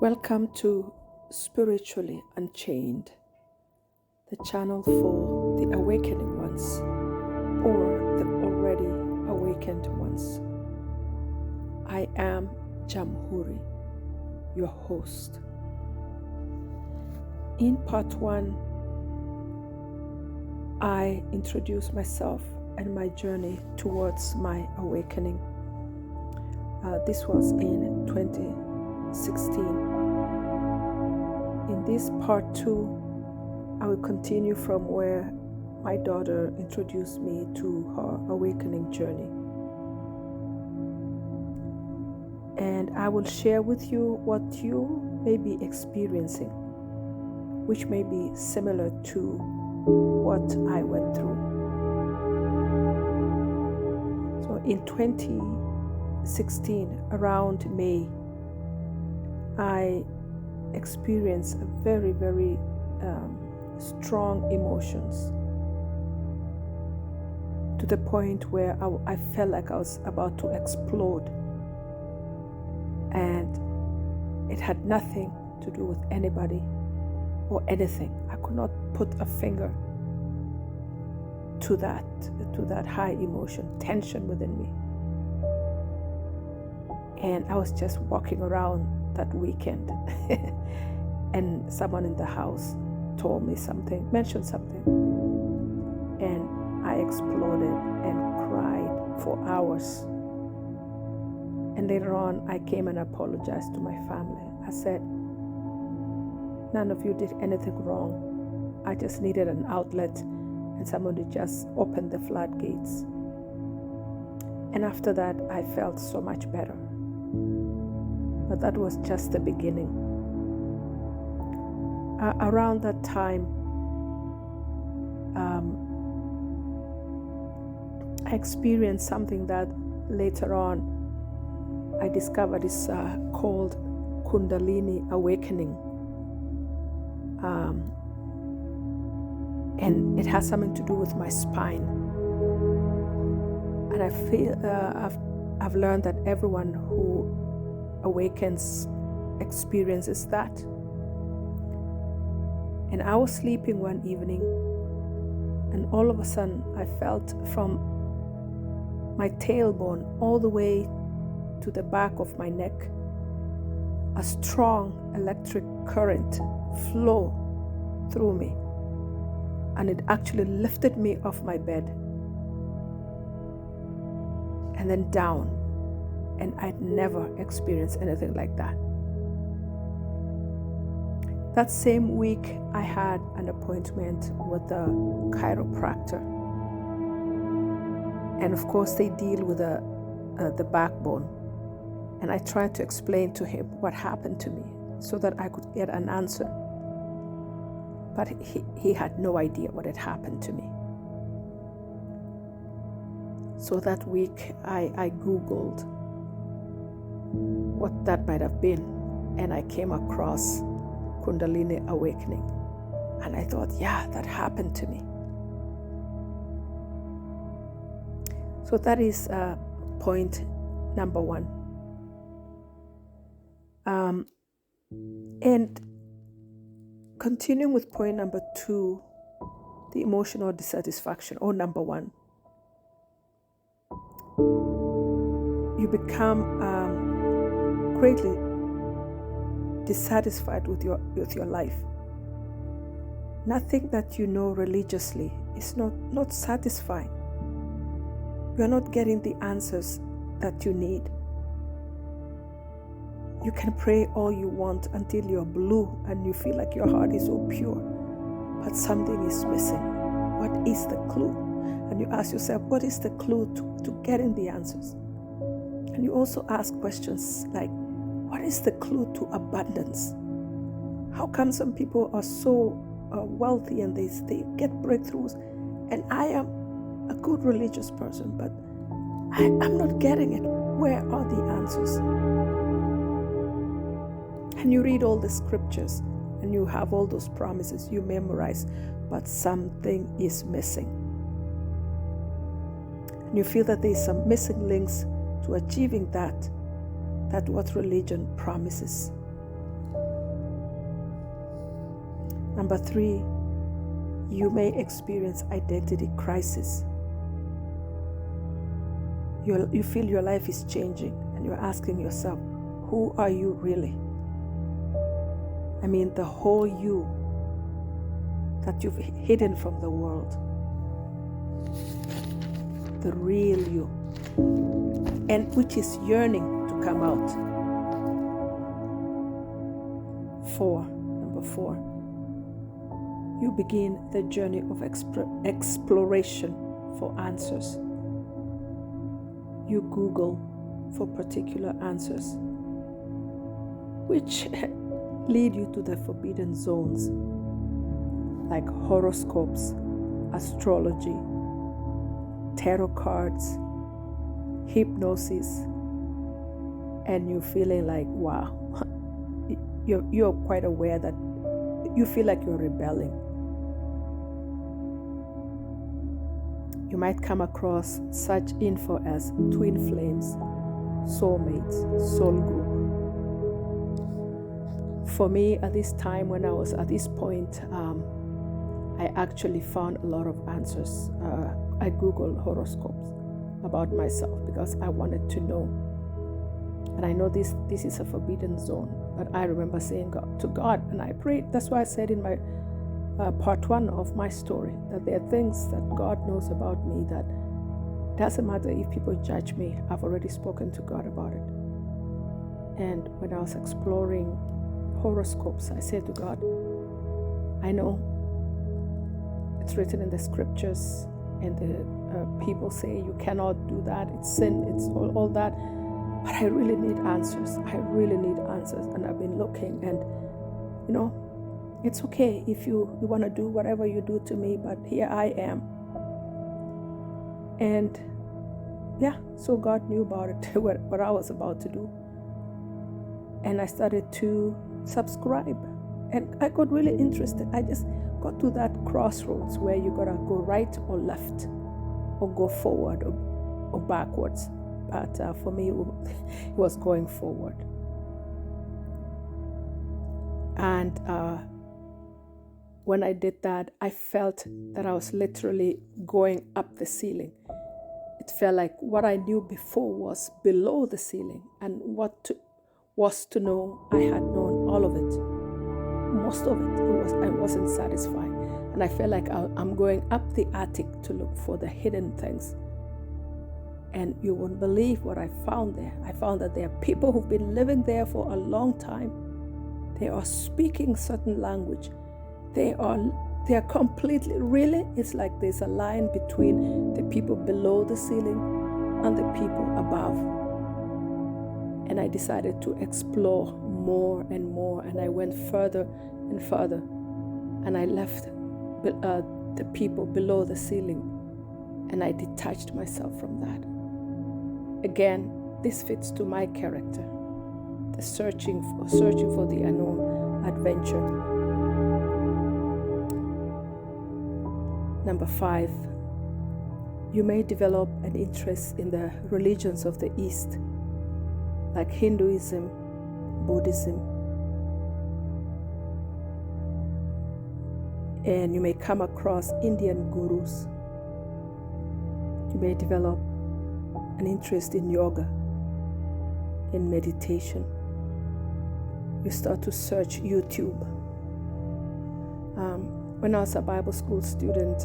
Welcome to Spiritually Unchained, the channel for the awakening ones or the already awakened ones. I am Jamhuri, your host. In part 1, I introduce myself and my journey towards my awakening. This was in 2016. In this part 2, I will continue from where my daughter introduced me to her awakening journey. And I will share with you what you may be experiencing, which may be similar to what I went through. So in 2016, around May, I experienced very, very strong emotions to the point where I felt like I was about to explode. And it had nothing to do with anybody or anything. I could not put a finger to that high emotion, tension within me. And I was just walking around that weekend and someone in the house told me something, mentioned something, and I exploded and cried for hours. And later on, I came and apologized to my family. I said, none of you did anything wrong. I just needed an outlet, and somebody just opened the floodgates. And after that, I felt so much better. But that was just the beginning. Around that time, I experienced something that later on I discovered is called Kundalini awakening. And it has something to do with my spine. And I feel I've learned that everyone who awakens experiences that. And I was sleeping one evening, and all of a sudden I felt from my tailbone all the way to the back of my neck a strong electric current flow through me, and it actually lifted me off my bed and then down. And I'd never experienced anything like that. That same week, I had an appointment with a chiropractor. And of course, they deal with the backbone. And I tried to explain to him what happened to me so that I could get an answer. But he had no idea what had happened to me. So that week, I Googled what that might have been, and I came across Kundalini awakening, and I thought, yeah, that happened to me. So that is point number 1. And continuing with point number 2, the emotional dissatisfaction, or number 1, you become greatly dissatisfied with your life. Nothing that you know religiously is not satisfying. You're not getting the answers that you need. You can pray all you want until you're blue and you feel like your heart is so pure, but something is missing. What is the clue? And you ask yourself, what is the clue to getting the answers? And you also ask questions like, what is the clue to abundance? How come some people are so wealthy and they get breakthroughs, and I am a good religious person, but I'm not getting it? Where are the answers? And you read all the scriptures and you have all those promises you memorize, but something is missing. And you feel that there's some missing links to achieving that what religion promises. Number 3, you may experience identity crisis. You feel your life is changing and you're asking yourself, who are you really? I mean, the whole you that you've hidden from the world. The real you. And which is yearning to come out. Number 4, you begin the journey of exploration for answers. You Google for particular answers, which lead you to the forbidden zones, like horoscopes, astrology, tarot cards, hypnosis, and you're feeling like, wow, you're quite aware that you feel like you're rebelling. You might come across such info as twin flames, soulmates, soul group. For me, at this time, when I was at this point, I actually found a lot of answers. I Googled horoscopes about myself because I wanted to know. And I know this is a forbidden zone, but I remember saying to God, and I prayed. That's why I said in my part 1 of my story that there are things that God knows about me that doesn't matter if people judge me. I've already spoken to God about it. And when I was exploring horoscopes, I said to God, I know it's written in the scriptures, and the people say you cannot do that, it's sin, it's all that, but I really need answers. I really need answers. And I've been looking, and it's okay if you want to do whatever you do to me, but here I am. And so God knew about it, what I was about to do. And I started to subscribe, and I got really interested. I just got to that crossroads where you gotta go right or left, or go forward or backwards. But for me, it was going forward. And when I did that, I felt that I was literally going up the ceiling. It felt like what I knew before was below the ceiling, and what was to know, I had known all of it. Most of it, I wasn't satisfied. And I felt like I'm going up the attic to look for the hidden things. And you wouldn't believe what I found there. I found that there are people who've been living there for a long time. They are speaking certain language. They are completely, really, it's like there's a line between the people below the ceiling and the people above. And I decided to explore more and more, and I went further and further, and I left the people below the ceiling, and I detached myself from that. Again, this fits to my character, the searching for the unknown adventure. Number 5, you may develop an interest in the religions of the East, like Hinduism, Buddhism. And you may come across Indian gurus. You may develop an interest in yoga, in meditation. You start to search YouTube. When I was a Bible school student,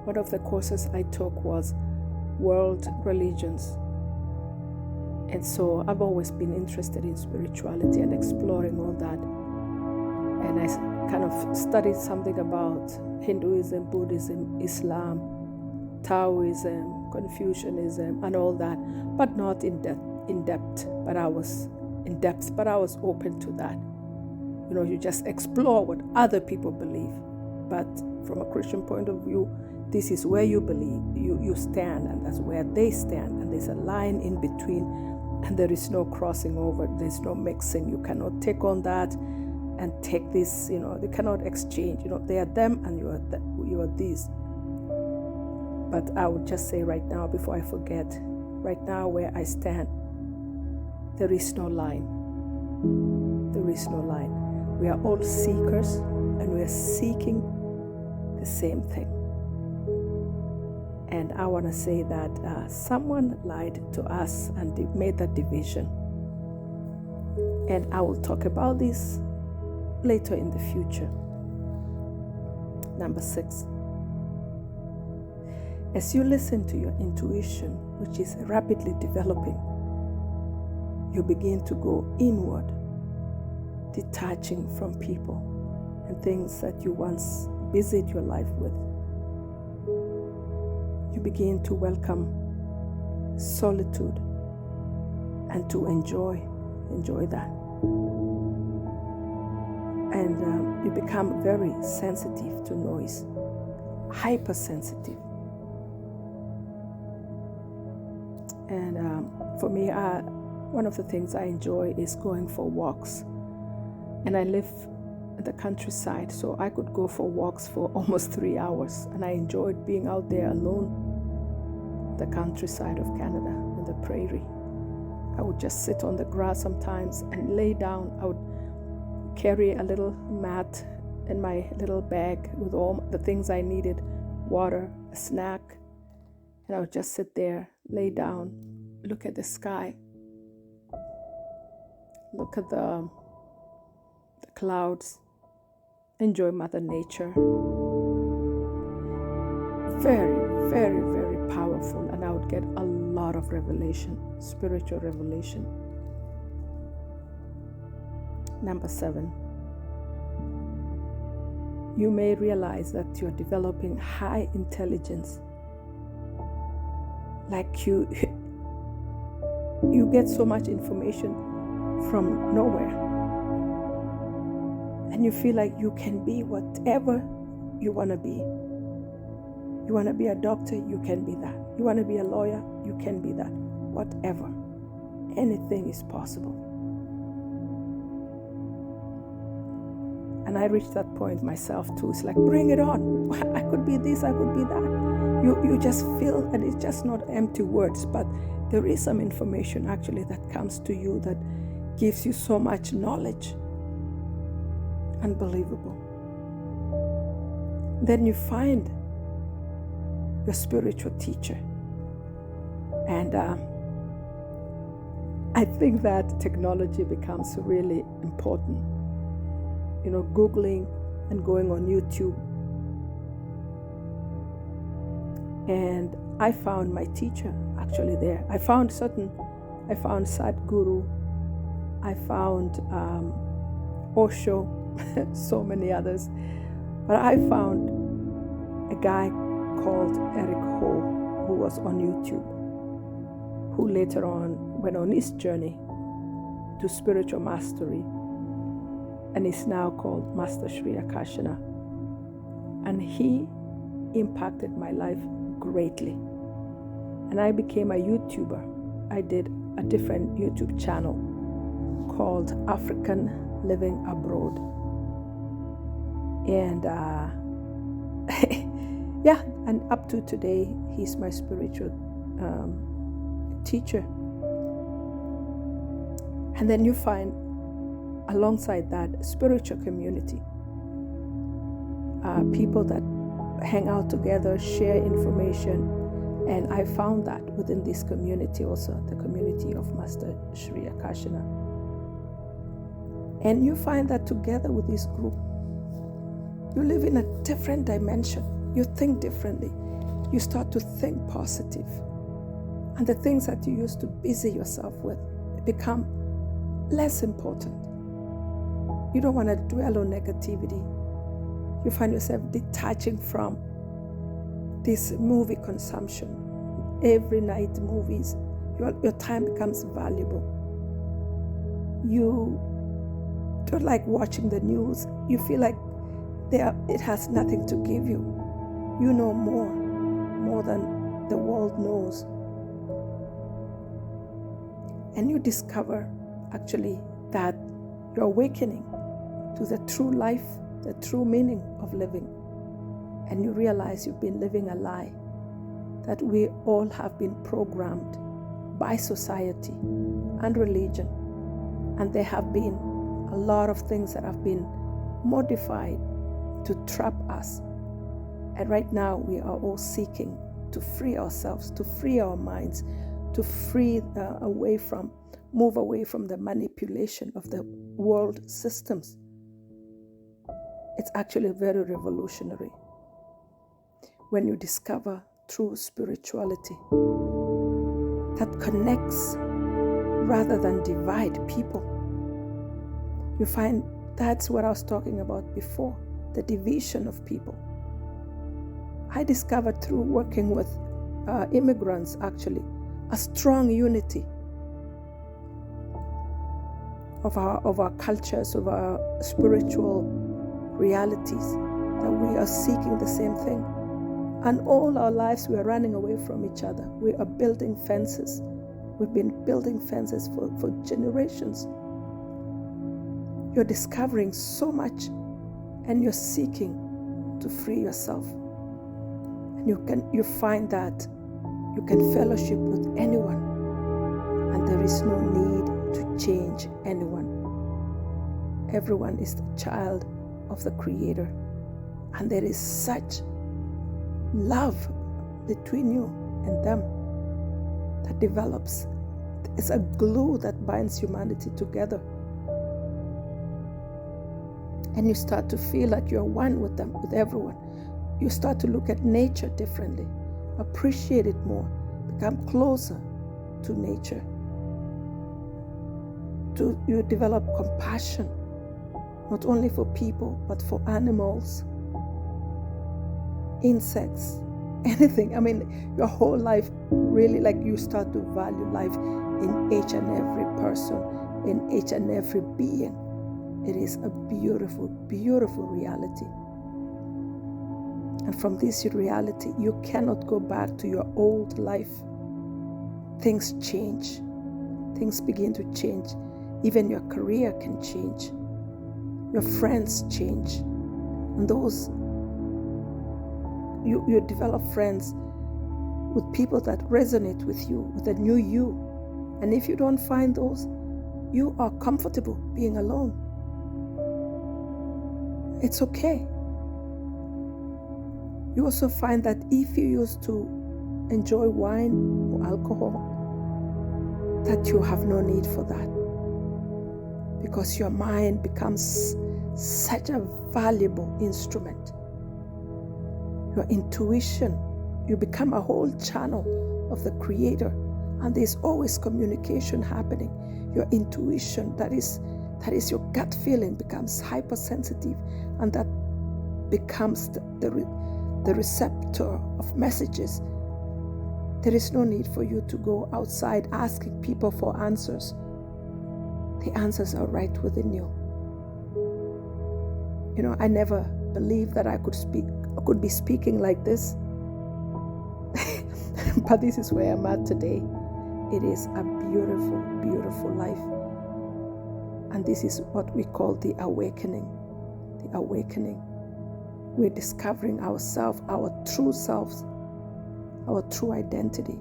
one of the courses I took was World Religions. And so I've always been interested in spirituality and exploring all that. And I kind of studied something about Hinduism, Buddhism, Islam, Taoism, Confucianism, and all that, but not in depth. But I was open to that. You just explore what other people believe. But from a Christian point of view, this is where you believe, you stand, and that's where they stand. And there's a line in between, and there is no crossing over. There's no mixing. You cannot take on that and take this. They cannot exchange. They are them, and you are these. But I would just say right now, before I forget, right now where I stand, there is no line. There is no line. We are all seekers, and we are seeking the same thing. And I want to say that someone lied to us and made that division. And I will talk about this later in the future. Number 6. As you listen to your intuition, which is rapidly developing, you begin to go inward, detaching from people and things that you once busied your life with. You begin to welcome solitude and to enjoy that. And you become very sensitive to noise, hypersensitive. And for me, one of the things I enjoy is going for walks. And I live in the countryside, so I could go for walks for almost 3 hours. And I enjoyed being out there alone, the countryside of Canada, in the prairie. I would just sit on the grass sometimes and lay down. I would carry a little mat in my little bag with all the things I needed, water, a snack. And I would just sit there, lay down, look at the sky, look at the clouds, enjoy Mother Nature. Very, very, very powerful. And I would get a lot of revelation, spiritual revelation. Number 7. You may realize that you're developing high intelligence. Like you get so much information from nowhere. And you feel like you can be whatever you want to be. You want to be a doctor, you can be that. You want to be a lawyer, you can be that. Whatever. Anything is possible. And I reached that point myself too. It's like, bring it on. I could be this, I could be that. You just feel, and it's just not empty words, but there is some information actually that comes to you that gives you so much knowledge. Unbelievable. Then you find your spiritual teacher. And I think that technology becomes really important. Googling and going on YouTube. And I found my teacher actually there. I found Sadhguru. I found Osho, so many others. But I found a guy called Eric Ho, who was on YouTube, who later on went on his journey to spiritual mastery, and is now called Master Sri Akashana. And he impacted my life greatly. And I became a YouTuber. I did a different YouTube channel called African Living Abroad. And and up to today, he's my spiritual teacher. And then you find, alongside that, spiritual community. People that hang out together, share information. And I found that within this community also, the community of Master Sri Akashana. And you find that together with this group, you live in a different dimension. You think differently. You start to think positive. And the things that you used to busy yourself with become less important. You don't want to dwell on negativity. You find yourself detaching from this movie consumption. Every night movies. Your time becomes valuable. You don't like watching the news. You feel like it has nothing to give you. You know more than the world knows. And you discover actually that you're awakening to the true life, the true meaning of living. And you realize you've been living a lie, that we all have been programmed by society and religion. And there have been a lot of things that have been modified to trap us. And right now we are all seeking to free ourselves, to free our minds, to move away from the manipulation of the world systems. It's actually very revolutionary when you discover true spirituality that connects rather than divide people. You find that's what I was talking about before, the division of people. I discovered through working with immigrants, actually, a strong unity of our cultures, of our spiritual realities, that we are seeking the same thing. And all our lives we are running away from each other. We are building fences. We've been building fences for generations. You're discovering so much, and you're seeking to free yourself. And you find that you can fellowship with anyone, and there is no need to change anyone. Everyone is the child of the Creator, and there is such love between you and them that develops. It's a glue that binds humanity together. And you start to feel like you're one with them, with everyone. You start to look at nature differently, appreciate it more, become closer to nature. You develop compassion, not only for people, but for animals, insects, anything. I mean, your whole life really, like, you start to value life in each and every person, in each and every being. It is a beautiful, beautiful reality. And from this reality, you cannot go back to your old life. Things change. Things begin to change. Even your career can change. Your friends change. And those, you develop friends with people that resonate with you, with a new you. And if you don't find those, you are comfortable being alone. It's okay. You also find that if you used to enjoy wine or alcohol, that you have no need for that, because your mind becomes such a valuable instrument. Your intuition, you become a whole channel of the Creator, and there's always communication happening. Your intuition, that is your gut feeling, becomes hypersensitive, and that becomes the receptor of messages. There is no need for you to go outside asking people for answers. The answers are right within you. You know, I never believed that I could be speaking like this. But this is where I'm at today. It is a beautiful, beautiful life. And this is what we call the awakening. The awakening. We're discovering ourselves, our true selves, our true identity,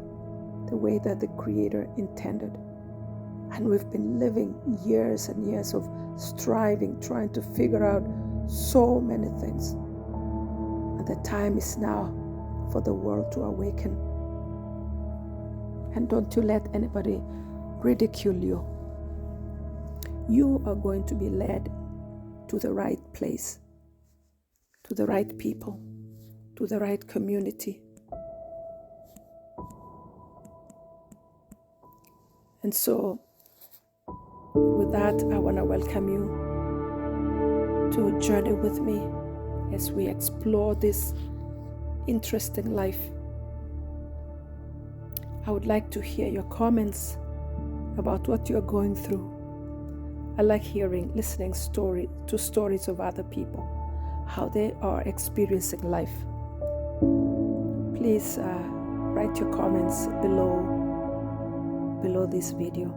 the way that the Creator intended. And we've been living years and years of striving, trying to figure out so many things. And the time is now for the world to awaken. And don't you let anybody ridicule you. You are going to be led to the right place, to the right people, to the right community. And so, with that, I want to welcome you to journey with me as we explore this interesting life. I would like to hear your comments about what you're going through. I like listening to stories of other people, how they are experiencing life. Please write your comments below this video.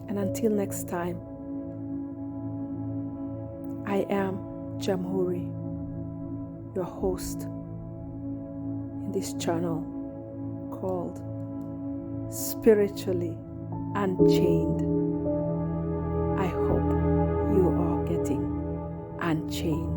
And until next time, I am Jamhuri, your host in this channel called spiritually unchained. I hope you are getting unchained.